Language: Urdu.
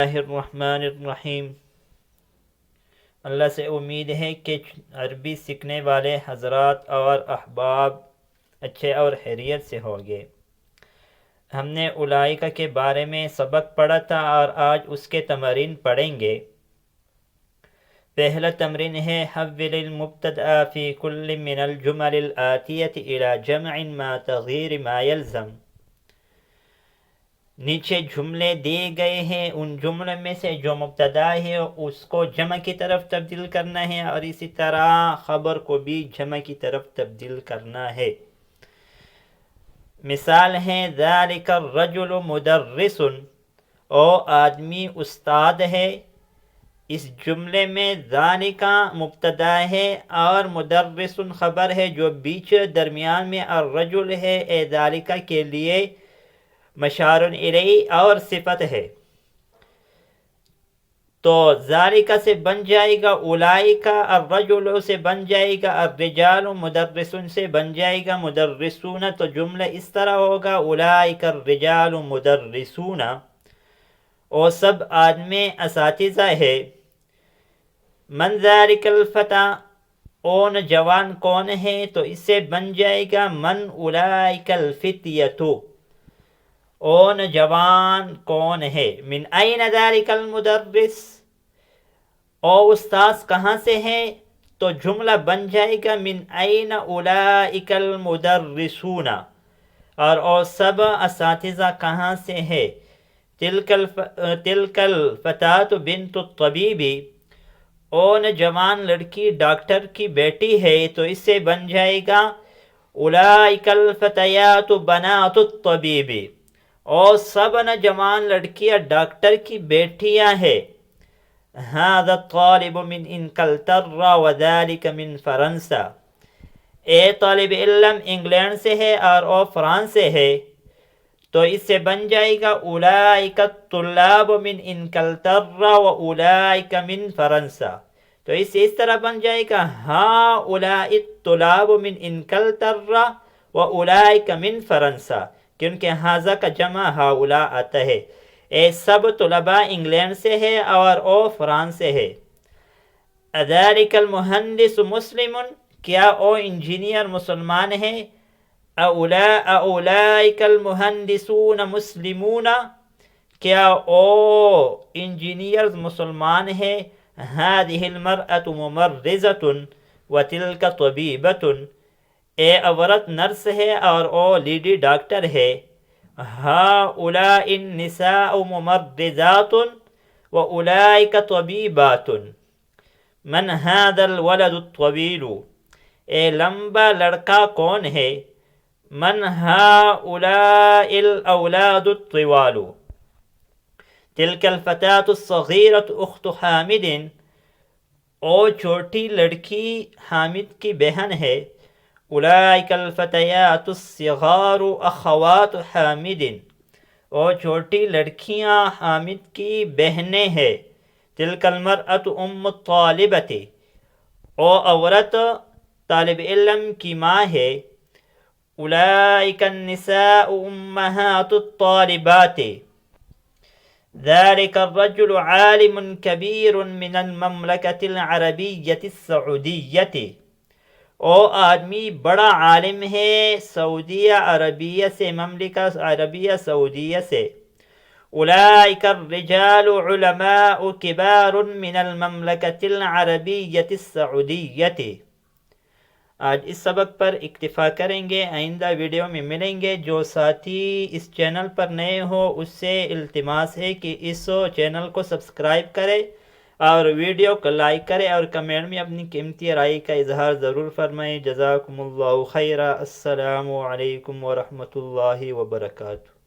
اللہ الرحمن الرحیم۔ اللہ سے امید ہے کہ عربی سیکھنے والے حضرات اور احباب اچھے اور خیریت سے ہوگے۔ ہم نے اولئک کے بارے میں سبق پڑھا تھا اور آج اس کے تمرین پڑھیں گے۔ پہلا تمرین ہے حول المبتدأ فی کل من الجمل الآتیۃ الی جمع ما تغییر ما یلزم۔ نیچے جملے دیے گئے ہیں، ان جملوں میں سے جو مبتدا ہے اس کو جمع کی طرف تبدیل کرنا ہے اور اسی طرح خبر کو بھی جمع کی طرف تبدیل کرنا ہے۔ مثال ہے ذالک الرجل مدرس، او آدمی استاد ہے۔ اس جملے میں ذالک مبتدا ہے اور مدرس خبر ہے، جو بیچ درمیان میں الرجل ہے اے ذالک کے لیے مشار الیہ اور صفت ہے، تو ذالک سے بن جائے گا اولئک، الرجل سے بن جائے گا الرجال، مدرسون سے بن جائے گا مدرسون۔ تو جملہ اس طرح ہوگا اولئک الرجال مدرسون، وہ سب آدمی اساتذہ ہے۔ من ذالک الفتى، اون جوان کون ہے، تو اس سے بن جائے گا من اولئک الفتیۃ، اون جوان کون ہے۔ من این ذالک المدرس، او استاذ کہاں سے ہے، تو جملہ بن جائے گا من این اولئک المدرسون، اور او سب اساتذہ کہاں سے ہے۔ تلک الفتاة بنت الطبیب، اون جوان لڑکی ڈاکٹر کی بیٹی ہے، تو اس سے بن جائے گا اولئک الفتیات بنات الطبیب، اور سب جوان لڑکیاں ڈاکٹر کی بیٹیاں ہیں۔ ھذا الطالب من انگلترا وذلك من فرنسا، اے طالب علم انگلینڈ سے ہے اور وہ فرانس سے ہے، تو اس سے بن جائے گا اولئک الطلاب من انگلترا واولئک من فرنسا، تو اس طرح بن جائے گا ھؤلاء الطلاب من انگلترا واولئک من فرنسا، کیونکہ ھذا کا جمع ھؤلاء آتا ہے۔ اے سب طلباء انگلینڈ سے ہے اور او فرانس سے ہے۔ اذالک المہندس مسلم، کیا او انجینئر مسلمان ہے۔ اولئک المہندسون مسلمون، کیا او انجینئرز مسلمان ہے۔ ھذہ المرأة ممرضۃ وتلک طبیبۃ، اے عورت نرس ہے اور او لیڈی ڈاکٹر ہے۔ ھؤلاء النساء ممرضات واولئک طبیبات۔ من ھذا الولد الطویل، اے لمبا لڑکا کون ہے۔ من ھؤلاء الاولاد الطوال، تلک الفتاة الصغیرۃ اخت حامد، او چھوٹی لڑکی حامد کی بہن ہے۔ اولئک الفتیات الصغار اخوات حامد، او چھوٹی لڑکیاں حامد کی بہنیں ہیں۔ تلک المرأة ام الطالبۃ، او عورت طالب علم کی ماں ہے۔ اولئک النساء امہات الطالبات۔ ذلک الرجل عالم کبیر من المملکۃ العربیۃ السعودیۃ، او آدمی بڑا عالم ہے سعودیہ عربیہ سے، مملکت عربیہ سعودیہ سے۔ اولئک الرجال علماء کبار من المملکۃ العربیۃ السعودیۃ۔ آج اس سبق پر اکتفا کریں گے، آئندہ ویڈیو میں ملیں گے۔ جو ساتھی اس چینل پر نئے ہو اس سے التماس ہے کہ اس چینل کو سبسکرائب کرے اور ویڈیو کو لائک کرے اور کمنٹ میں اپنی قیمتی رائے کا اظہار ضرور فرمائیں۔ جزاکم اللہ خیرا۔ السلام علیکم ورحمۃ اللہ وبرکاتہ۔